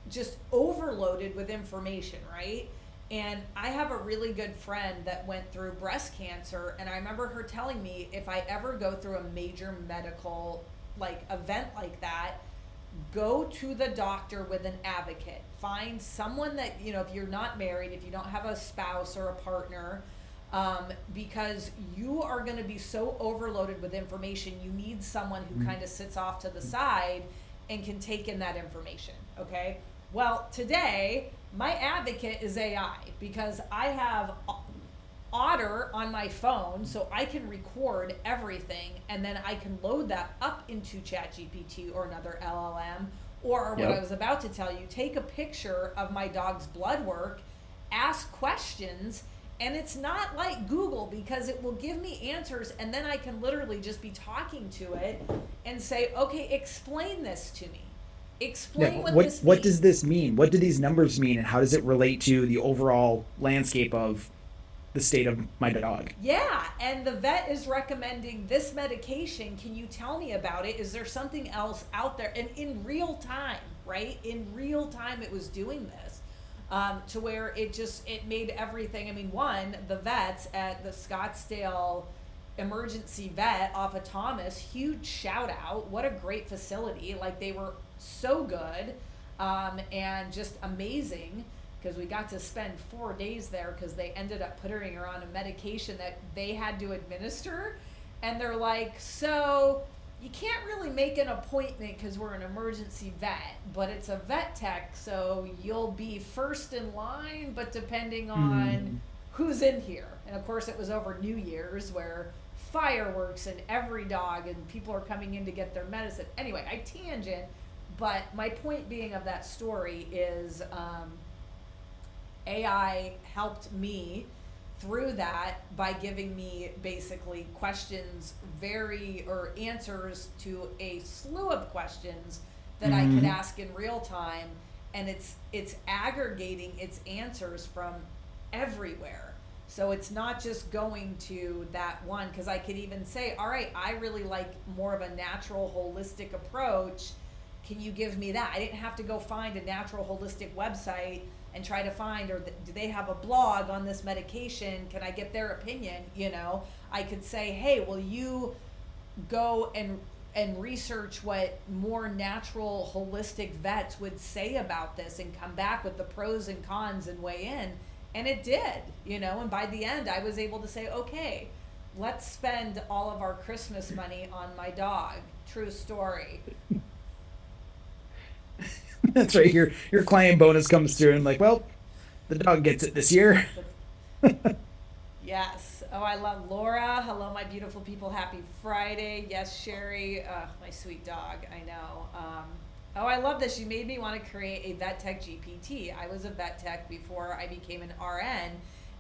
just overloaded with information, right? And I have a really good friend that went through breast cancer, and I remember her telling me, if I ever go through a major medical like event like that, go to the doctor with an advocate. Find someone that, if you're not married, if you don't have a spouse or a partner, because you are going to be so overloaded with information, you need someone who kind of sits off to the side and can take in that information, okay? Well, today, my advocate is AI, because I have Otter on my phone, so I can record everything, and then I can load that up into ChatGPT or another LLM, or what Yep. I was about to tell you, take a picture of my dog's blood work, ask questions, and it's not like Google, because it will give me answers, and then I can literally just be talking to it and say, okay, explain this to me. Explain what this means. What does this mean? What do these numbers mean, and how does it relate to the overall landscape of the state of my dog? Yeah, and the vet is recommending this medication. Can you tell me about it? Is there something else out there? And in real time, right? In real time, it was doing this to where it made everything. I mean, the vets at the Scottsdale Emergency Vet off of Thomas, huge shout out. What a great facility. Like, they were so good and just amazing, because we got to spend 4 days there, because they ended up putting her on a medication that they had to administer. And they're like, so you can't really make an appointment because we're an emergency vet, but it's a vet tech, so you'll be first in line, but depending on who's in here. And of course, it was over New Year's, where fireworks and every dog, and people are coming in to get their medicine. Anyway, I tangent, but my point being of that story is AI helped me through that by giving me basically answers to a slew of questions that I could ask in real time, and it's aggregating its answers from everywhere. So it's not just going to that one, because I could even say, all right, I really like more of a natural holistic approach. Can you give me that? I didn't have to go find a natural holistic website and try to find, or do they have a blog on this medication? Can I get their opinion? You know, I could say, hey, will you go and research what more natural holistic vets would say about this and come back with the pros and cons and weigh in. And it did, you know, and by the end I was able to say, okay, let's spend all of our Christmas money on my dog. True story. That's right. Your client bonus comes through and like, well, the dog gets it this year. Yes. Oh, I love Laura. Hello, my beautiful people. Happy Friday. Yes, Sherry. My sweet dog. I know. Oh, I love this. You made me want to create a vet tech GPT. I was a vet tech before I became an RN,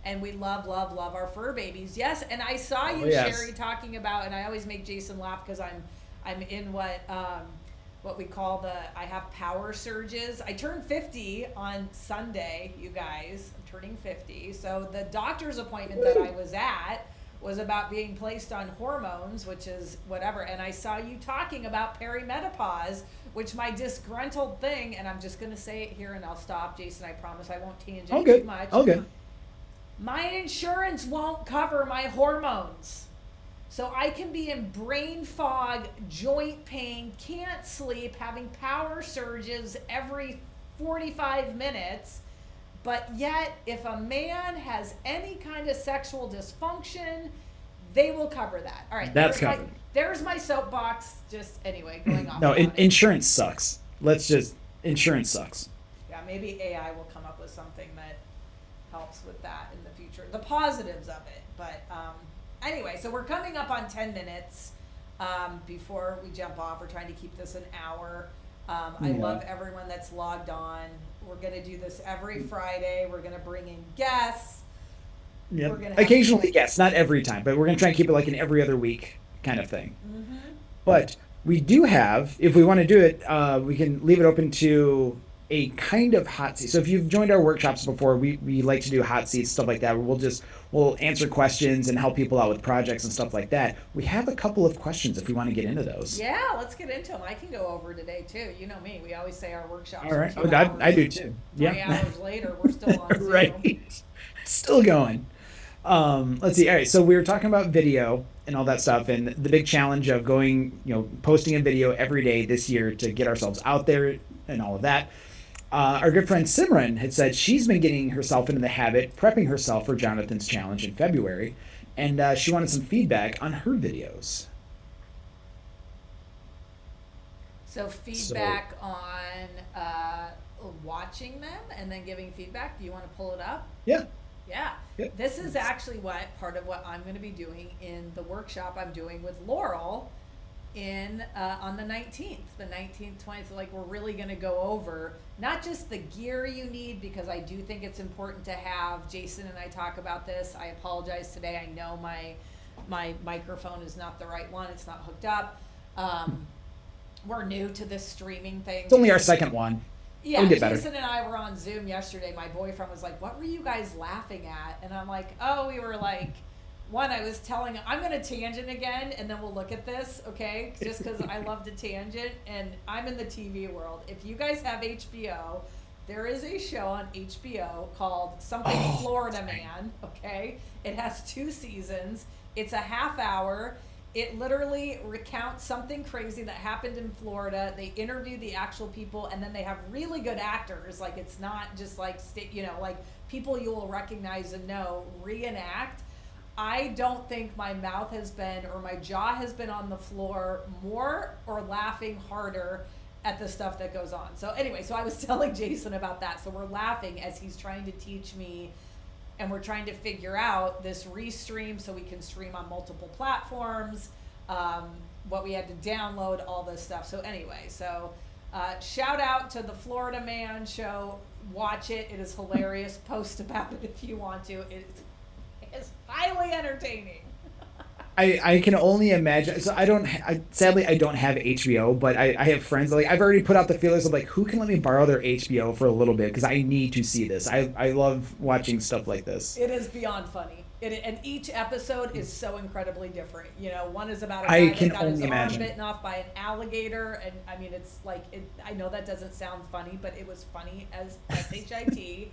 and we love, love, love our fur babies. Yes, and I saw you, yes. Sherry, talking about, and I always make Jason laugh because I'm in what we call I have power surges. I turned 50 on Sunday, you guys. I'm turning 50. So the doctor's appointment that I was at was about being placed on hormones, which is whatever. And I saw you talking about perimenopause, which my disgruntled thing, and I'm just going to say it here and I'll stop, Jason. I promise I won't tangent too much. Okay. My insurance won't cover my hormones. So I can be in brain fog, joint pain, can't sleep, having power surges every 45 minutes. But yet, if a man has any kind of sexual dysfunction, they will cover that. All right. That's covered. There's my soapbox. Just anyway, going off. No, insurance sucks. Insurance sucks. Yeah, maybe AI will come up with something that helps with that in the future. The positives of it. But anyway, so we're coming up on 10 minutes before we jump off. We're trying to keep this an hour. I love everyone that's logged on. We're going to do this every Friday. We're going to bring in guests. Yeah. Occasionally, yes, not every time, but we're going to try and keep it like an every other week kind of thing. Mm-hmm. But we do have, if we want to do it, we can leave it open to a kind of hot seat. So if you've joined our workshops before, we like to do hot seats, stuff like that, where we'll answer questions and help people out with projects and stuff like that. We have a couple of questions if we want to get into those. Yeah, let's get into them. I can go over today too. You know me. We always say our workshops. All right. I do too. 3 hours later, we're still on Zoom. Right. Still going. Let's see. All right. So we were talking about video and all that stuff, and the big challenge of posting a video every day this year to get ourselves out there and all of that. Our good friend Simran had said she's been getting herself into the habit, prepping herself for Jonathan's challenge in February, and she wanted some feedback on her videos. So feedback on watching them and then giving feedback. Do you want to pull it up? Yeah. Yeah. Yep. This is actually part of what I'm going to be doing in the workshop I'm doing with Laurel on the 19th, 20th. Like, we're really going to go over not just the gear you need, because I do think it's important to have. Jason and I talk about this. I apologize today. I know my microphone is not the right one. It's not hooked up. We're new to this streaming thing. It's only our second one. Yeah, Jason and I were on Zoom yesterday. My boyfriend was like, "What were you guys laughing at?" And I'm like, "Oh, we were like." I was telling him, I'm going to tangent again, and then we'll look at this, okay? Just because I love to tangent, and I'm in the TV world. If you guys have HBO, there is a show on HBO called Florida Man, okay? It has 2 seasons. It's a half hour. It literally recounts something crazy that happened in Florida. They interview the actual people, and then they have really good actors. Like, it's not just like, like people you will recognize and know reenact. I don't think my mouth has been, or my jaw has been on the floor more or laughing harder at the stuff that goes on. So anyway, so I was telling Jason about that. So we're laughing as he's trying to teach me, and we're trying to figure out this restream so we can stream on multiple platforms, what we had to download, all this stuff. So anyway, shout out to the Florida Man show. Watch it. It is hilarious. Post about it if you want to. It's highly entertaining. I can only imagine. So I don't. Sadly, I don't have HBO, but I have friends. Like I've already put out the feelers of like who can let me borrow their HBO for a little bit because I need to see this. I love watching stuff like this. It is beyond funny. And each episode is so incredibly different. You know, one is about a I guy can that got his only arm imagine. bitten off by an alligator, and I mean, it's like I know that doesn't sound funny, but it was funny as shit.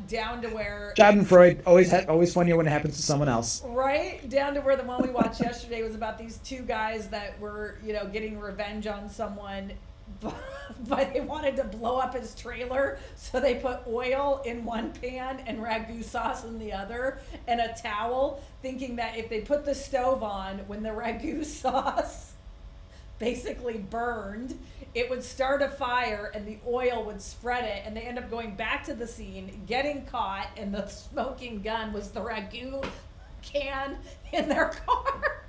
Down to where Schadenfreude always funnier when it happens to someone else. right down to where the one we watched yesterday was about these two guys that were getting revenge on someone, but they wanted to blow up his trailer, so they put oil in one pan and ragu sauce in the other and a towel, thinking that if they put the stove on when the ragu sauce basically burned, it would start a fire and the oil would spread it, and they end up going back to the scene, getting caught, and the smoking gun was the ragu can in their car.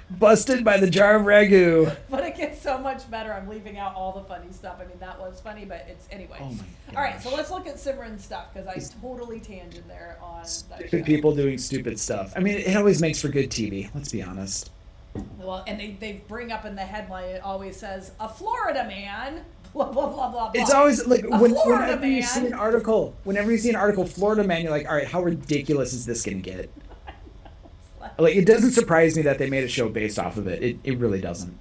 Busted by the jar of ragu. But it gets so much better. I'm leaving out all the funny stuff. I mean, that was funny, but it's anyway. Oh my All right, so gosh. let's look at Simran's stuff because I totally tangent there on that show. Stupid people doing stupid stuff. I mean, it always makes for good TV. Let's be honest. Well, and they bring up in the headline, it always says, a Florida man, blah, blah, blah, blah, blah. It's always like Florida whenever you man. see an article, Florida man, you're like, all right, how ridiculous is this gonna get? Like, it doesn't surprise me that they made a show based off of it. It really doesn't.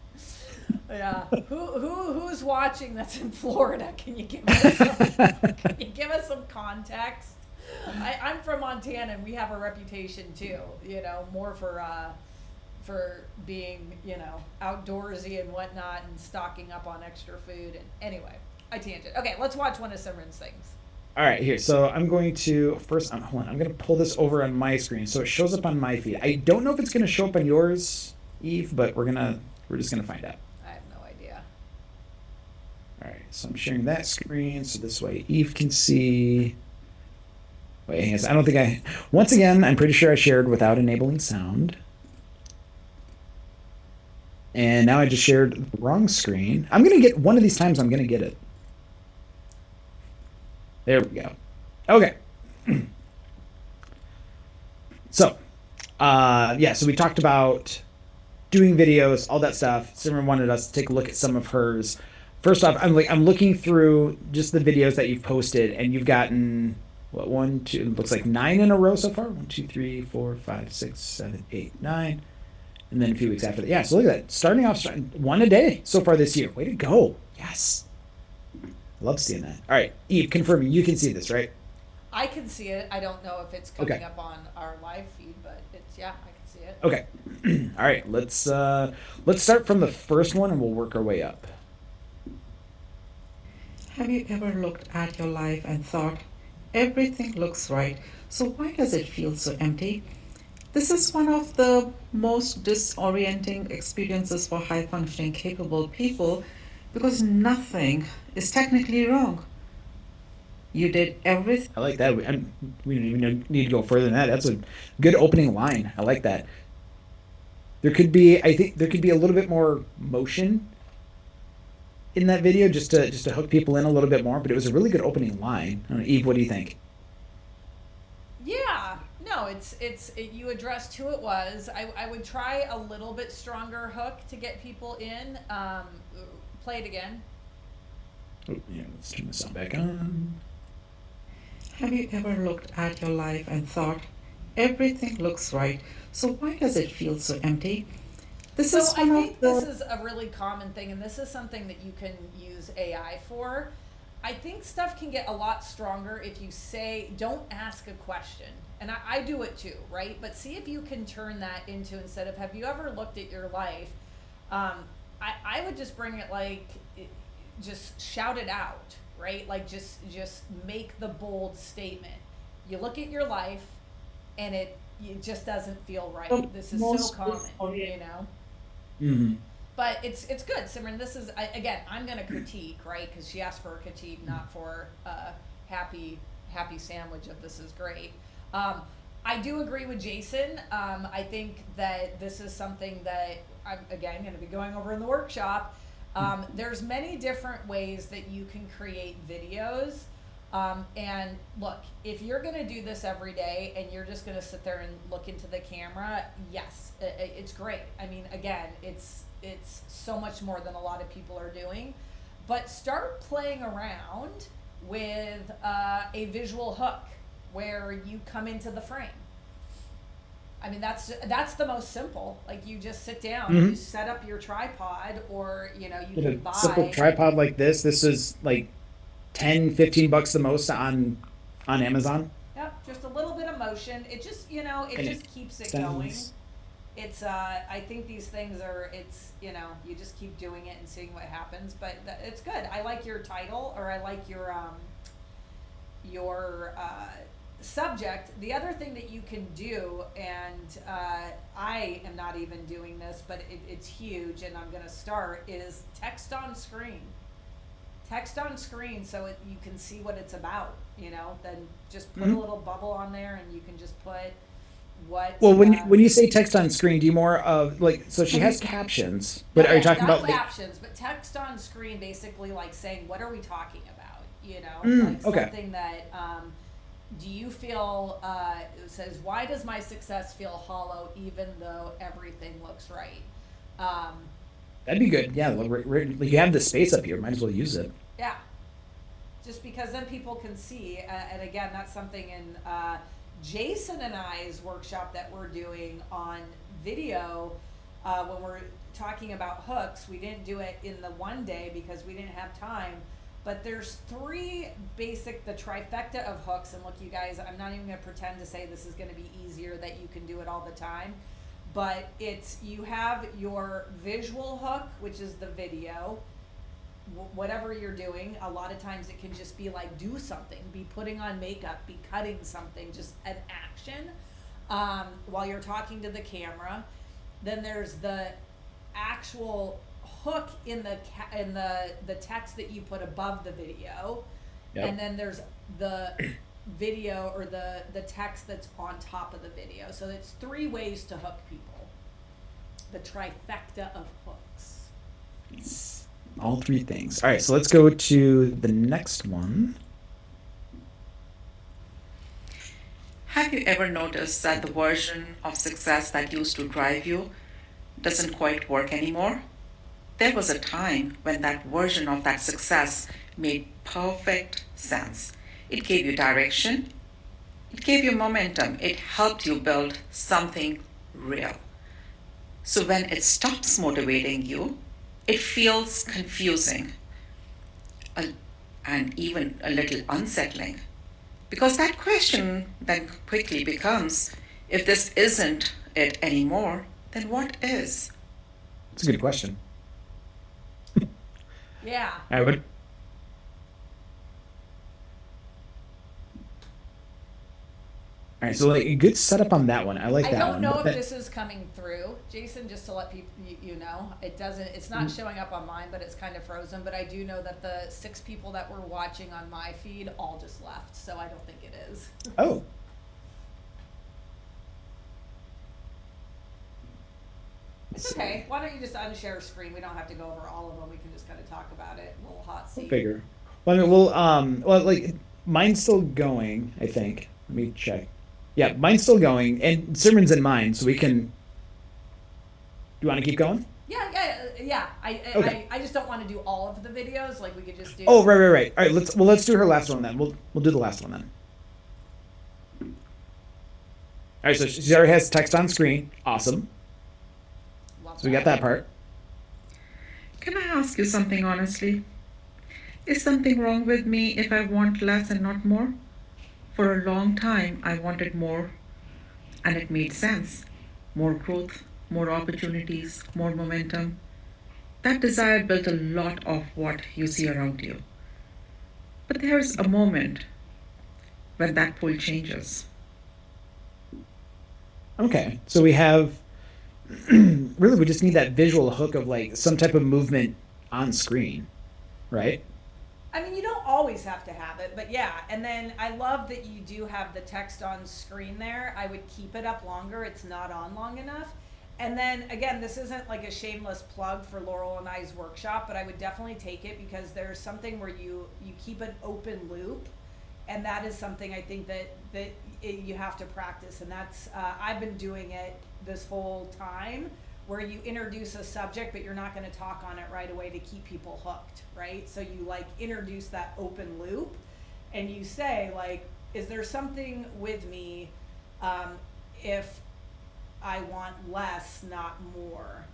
Yeah. Who's watching that's in Florida? Can you give us some context? I'm from Montana, and we have a reputation too. More for being outdoorsy and whatnot, and stocking up on extra food. And anyway, I tangent. Okay, let's watch one of Simran's things. All right, here. So I'm going to first. Hold on. I'm going to pull this over on my screen so it shows up on my feed. I don't know if it's going to show up on yours, Eve, but we're just gonna find out. I have no idea. All right. So I'm sharing that screen so this way Eve can see. Wait, hang on. I don't think I. Once again, I'm pretty sure I shared without enabling sound. And now I just shared the wrong screen. I'm gonna get one of these times. I'm gonna get it. There we go. Okay. So, yeah, so we talked about doing videos, all that stuff. Simran wanted us to take a look at some of hers. First off, I'm looking through just the videos that you've posted, and you've gotten what, one, two, it looks like 9 in a row so far. 1, 2, 3, 4, 5, 6, 7, 8, 9. And then a few weeks after that. Yeah, so look at that. Starting off one a day so far this year. Way to go. Yes. Love seeing that. All right, Eve, confirming you can see this, right? I can see it. I don't know if it's coming Okay. up on our live feed, but I can see it. Okay. All right, let's start from the first one and we'll work our way up. Have you ever looked at your life and thought, everything looks right, so why does it feel so empty? This is one of the most disorienting experiences for high functioning, capable people because nothing is technically wrong. You did everything. I like that. We don't even need to go further than that. That's a good opening line. I like that. I think there could be a little bit more motion in that video just to hook people in a little bit more, but it was a really good opening line. I don't know, Eve, what do you think? Yeah, no, you addressed who it was. I would try a little bit stronger hook to get people in. Play it again. Oh, yeah, let's turn the sound back on. Have you ever looked at your life and thought, everything looks right, so why does it feel so empty? This So is I one think of the this is a really common thing, and this is something that you can use AI for. I think stuff can get a lot stronger if you say, don't ask a question. And I do it too, right? But see if you can turn that into, instead of, have you ever looked at your life? I would just bring it like, just shout it out, right? Like just make the bold statement. You look at your life and it just doesn't feel right. This is so most common, disorienting. you know? Mm-hmm. But it's good, Simran. This is again. I'm going to critique, right? Because she asked for a critique, not for a happy sandwich of this is great. I do agree with Jason. I think that this is something that I'm again going to be going over in the workshop. There's many different ways that you can create videos. And look, if you're gonna do this every day and you're just gonna sit there and look into the camera, yes, it's great. I mean, again, it's so much more than a lot of people are doing. But start playing around with a visual hook where you come into the frame. I mean, that's the most simple. Like, you just sit down, Mhm. you set up your tripod, or you know, you Get can a buy. simple tripod like this. This is like 10, 15 bucks the most on Amazon. Yep, just a little bit of motion. It just, you know, it And just keeps it going. sends. It's I think these things are, it's, you know, you just keep doing it and seeing what happens. But it's good. I like your title, or I like your subject. The other thing that you can do, and I am not even doing this, but it's huge, and I'm gonna start, is text on screen. Text on screen, so you can see what it's about. You know, then just put a Mhm. little bubble on there, and you can just put what. Well, when you say text on screen, do you more of like, so she has captions, but No, are you no, talking not about like? captions, but text on screen, basically like saying, what are we talking about? You know, like Okay. something that, do you feel, it says, why does my success feel hollow even though everything looks right? Um, That'd be good. Yeah, like you have the space up here. Might as well use it. yeah, just because then people can see, and again, that's something in Jason and I's workshop that we're doing on video. When we're talking about hooks, we didn't do it in the one day because we didn't have time, but there's three basic, the trifecta of hooks. And look, you guys, I'm not even gonna pretend to say this is gonna be easier, that you can do it all the time, but it's, you have your visual hook, which is the video. Whatever you're doing, a lot of times it can just be like, do something, be putting on makeup, be cutting something, just an action, while you're talking to the camera. Then there's the actual hook in the text that you put above the video. Yep. And then there's the video, or the text that's on top of the video. So it's three ways to hook people. The trifecta of hooks. It's all three things. All right, so let's go to the next one. Have you ever noticed that the version of success that used to drive you doesn't quite work anymore? There was a time when that version of that success made perfect sense. It gave you direction, it gave you momentum, it helped you build something real. So when it stops motivating you, it feels confusing and even a little unsettling. Because that question then quickly becomes, if this isn't it anymore, then what is? It's a good question. Yeah. I would. All right, so like a good setup on that one. I like I that don't one. know But if then- this is coming through, Jason, just to let people, you know, it doesn't, it's not showing up on mine, but it's kind of frozen. But I do know that the 6 people that were watching on my feed all just left, so I don't think it is. Oh. It's okay. Why don't you just unshare screen? We don't have to go over all of them. We can just kind of talk about it. A little hot seat. Figure. Well, I mean, well, like mine's still going, I think. Let me check. Yeah, mine's still going, and Simran's in mine, so we can. Do you want to keep going? Yeah. Okay. I just don't want to do all of the videos. Like, we could just do. Oh, right. All right, let's do her last one then. We'll do the last one then. All right, so she already has text on screen. Awesome. Love So we got that part. Can I ask you something honestly? Is something wrong with me if I want less and not more? For a long time, I wanted more, and it made sense. More growth, more opportunities, more momentum. That desire built a lot of what you see around you. But there's a moment when that pull changes. Okay, so we have really we just need that visual hook of like some type of movement on screen, right? I mean, you don't always have to have it, but yeah. And then I love that you do have the text on screen there. I would keep it up longer. It's not on long enough. And then again, this isn't like a shameless plug for Laurel and I's workshop, but I would definitely take it because there's something where you keep an open loop and that is something I think that you have to practice, and that's I've been doing it this whole time, where you introduce a subject but you're not going to talk on it right away to keep people hooked, right? So you like introduce that open loop, and you say like, is there something with me if I want less, not more?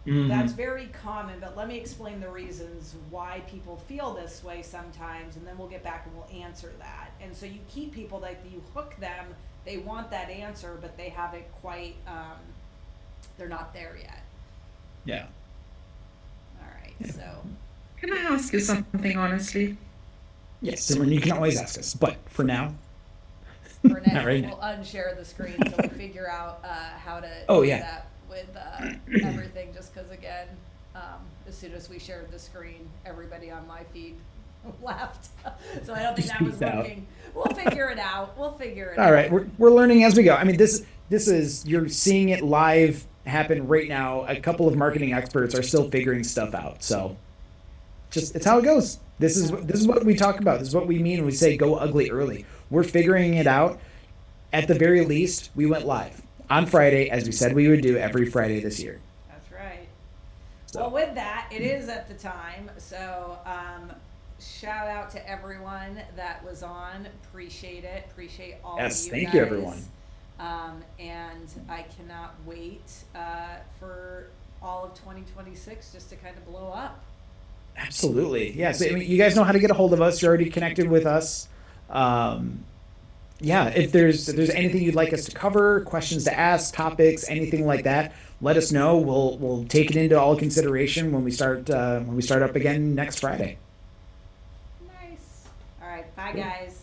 That's very common, but let me explain the reasons why people feel this way sometimes, and then we'll get back and we'll answer that. And so you keep people, like you hook them, they want that answer, but they haven't quite, they're not there yet. Yeah. All right, so. Can I ask you something honestly? Yes, Simran, you can always ask us, but for now. For now, Not right we'll now. unshare the screen so we figure out how to Oh, do yeah. that with everything, just because again, as soon as we shared the screen, everybody on my feed left. So I don't think that was Peace out. working. We'll figure it out. All All right, we're learning as we go. I mean, this is, you're seeing it live happen right now. A couple of marketing experts are still figuring stuff out. So just, it's how it goes. This is what we talk about. This is what we mean when we say go ugly early. We're figuring it out. At the very least, we went live on Friday, as we said we would do every Friday this year. That's right. So- Well, with that, it is at the time. So shout out to everyone that was on. Appreciate it. Appreciate all Yes, of you thank guys. you, everyone. And I cannot wait for all of 2026 just to kind of blow up. Absolutely. Yes. I mean, you guys know how to get a hold of us. You're already connected with us. Yeah. If there's anything you'd like us to cover, questions to ask, topics, anything like that, let us know. We'll take it into all consideration when we start up again next Friday. Nice. All right. Bye, guys.